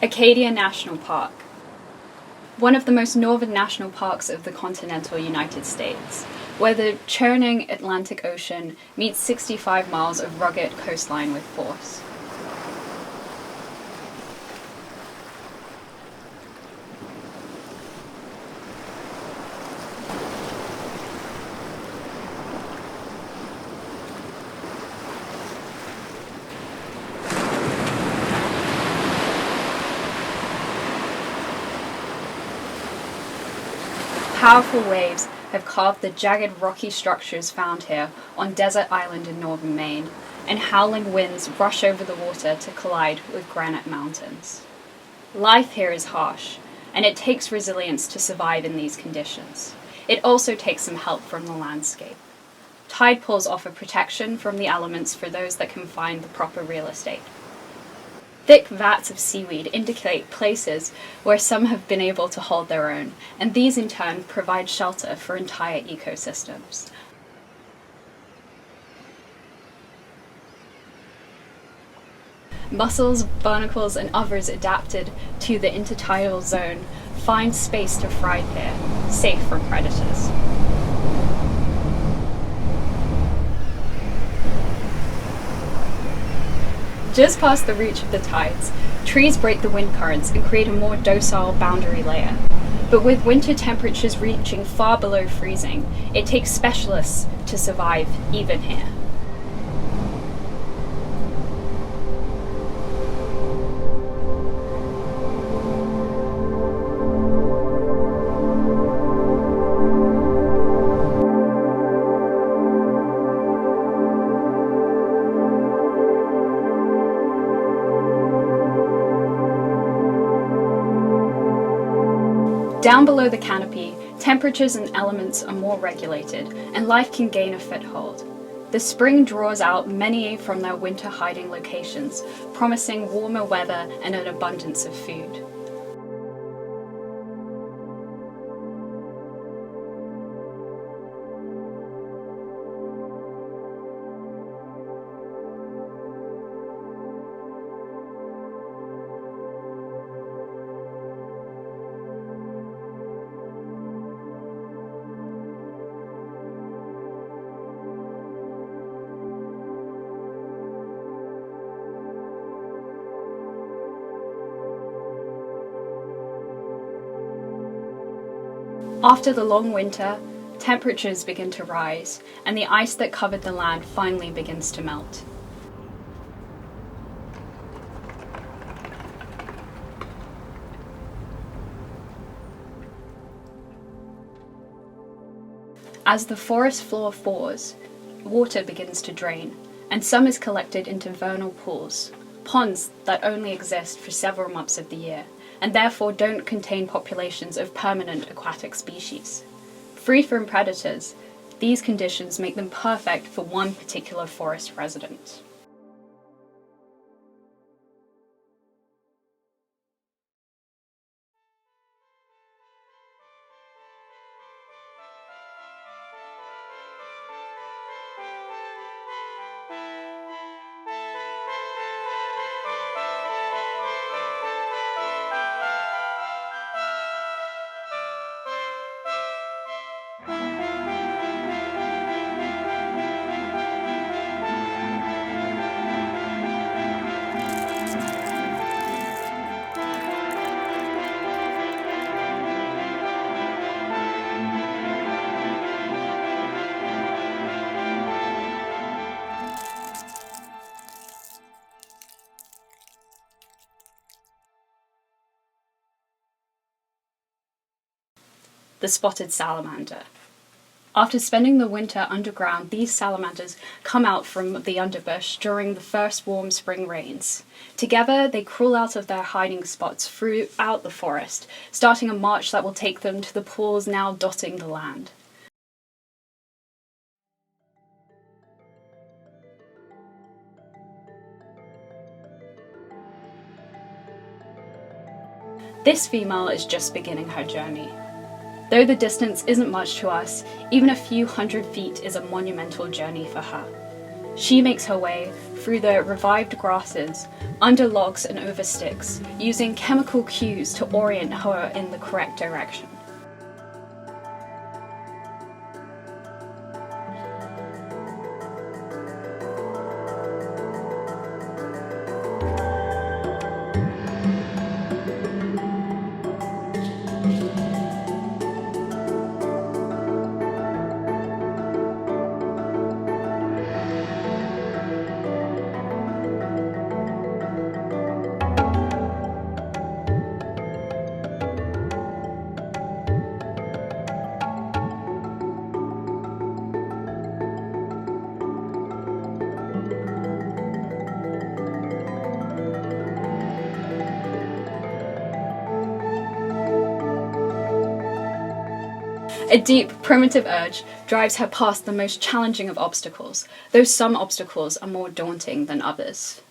Acadia National Park, one of the most northern national parks of the continental United States, where the churning Atlantic Ocean meets 65 miles of rugged coastline with force. Powerful waves have carved the jagged rocky structures found here on Desert Island in northern Maine, and howling winds rush over the water to collide with granite mountains. Life here is harsh, and it takes resilience to survive in these conditions. It also takes some help from the landscape. Tide pools offer protection from the elements for those that can find the proper real estate. Thick vats of seaweed indicate places where some have been able to hold their own, and these in turn provide shelter for entire ecosystems. Mussels, barnacles, and others adapted to the intertidal zone find space to thrive here, safe from predators. Just past the reach of the tides, trees break the wind currents and create a more docile boundary layer. But with winter temperatures reaching far below freezing, it takes specialists to survive even here. Down below the canopy, temperatures and elements are more regulated, and life can gain a foothold. The spring draws out many from their winter hiding locations, promising warmer weather and an abundance of food. After the long winter, temperatures begin to rise, and the ice that covered the land finally begins to melt. As the forest floor thaws, water begins to drain, and some is collected into vernal pools, ponds that only exist for several months of the year, and therefore don't contain populations of permanent aquatic species. Free from predators, these conditions make them perfect for one particular forest resident. The spotted salamander. After spending the winter underground, these salamanders come out from the underbush during the first warm spring rains. Together, they crawl out of their hiding spots throughout the forest, starting a march that will take them to the pools now dotting the land. This female is just beginning her journey. Though the distance isn't much to us, even a few hundred feet is a monumental journey for her. She makes her way through the revived grasses, under logs and over sticks, using chemical cues to orient her in the correct direction. A deep, primitive urge drives her past the most challenging of obstacles, though some obstacles are more daunting than others.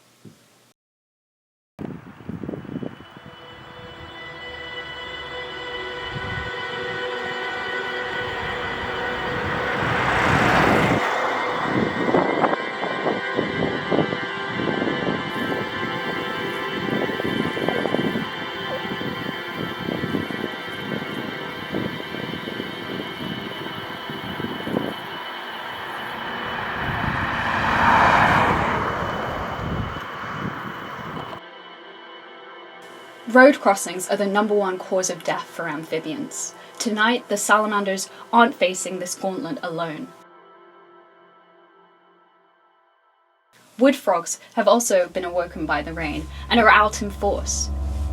Road crossings are the #1 cause of death for amphibians. Tonight, the salamanders aren't facing this gauntlet alone. Wood frogs have also been awoken by the rain and are out in force.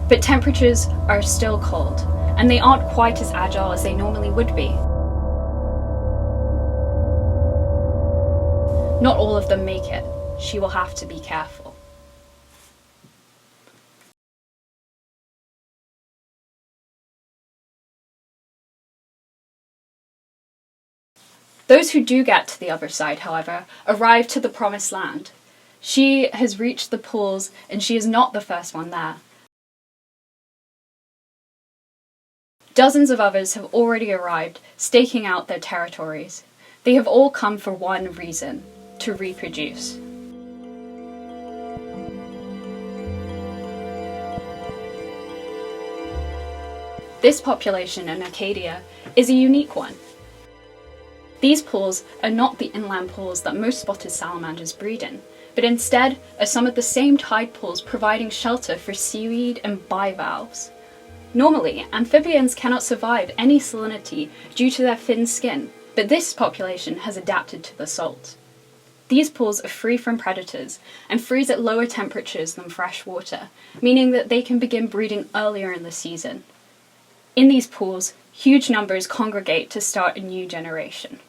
But temperatures are still cold, and they aren't quite as agile as they normally would be. Not all of them make it. She will have to be careful. Those who do get to the other side, however, arrive to the promised land. She has reached the pools, and she is not the first one there. Dozens of others have already arrived, staking out their territories. They have all come for one reason: to reproduce. This population in Acadia is a unique one. These pools are not the inland pools that most spotted salamanders breed in, but instead are some of the same tide pools providing shelter for seaweed and bivalves. Normally, amphibians cannot survive any salinity due to their thin skin, but this population has adapted to the salt. These pools are free from predators and freeze at lower temperatures than fresh water, meaning that they can begin breeding earlier in the season. In these pools, huge numbers congregate to start a new generation.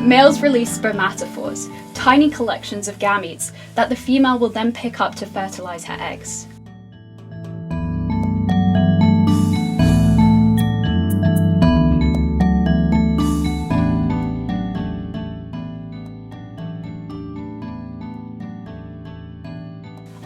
Males release spermatophores, tiny collections of gametes that the female will then pick up to fertilize her eggs.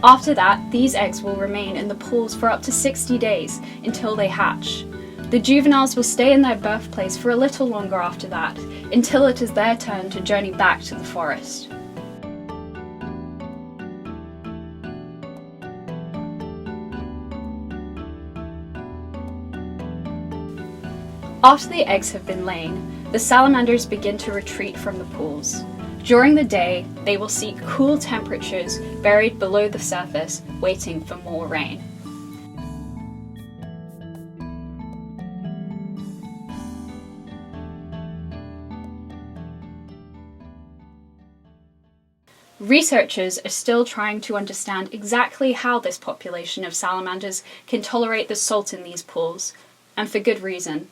After that, these eggs will remain in the pools for up to 60 days until they hatch. The juveniles will stay in their birthplace for a little longer after that, until it is their turn to journey back to the forest. After the eggs have been laid, the salamanders begin to retreat from the pools. During the day, they will seek cool temperatures buried below the surface, waiting for more rain. Researchers are still trying to understand exactly how this population of salamanders can tolerate the salt in these pools, and for good reason.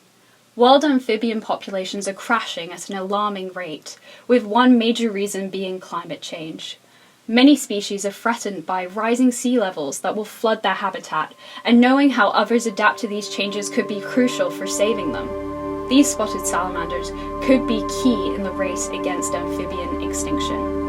World amphibian populations are crashing at an alarming rate, with one major reason being climate change. Many species are threatened by rising sea levels that will flood their habitat, and knowing how others adapt to these changes could be crucial for saving them. These spotted salamanders could be key in the race against amphibian extinction.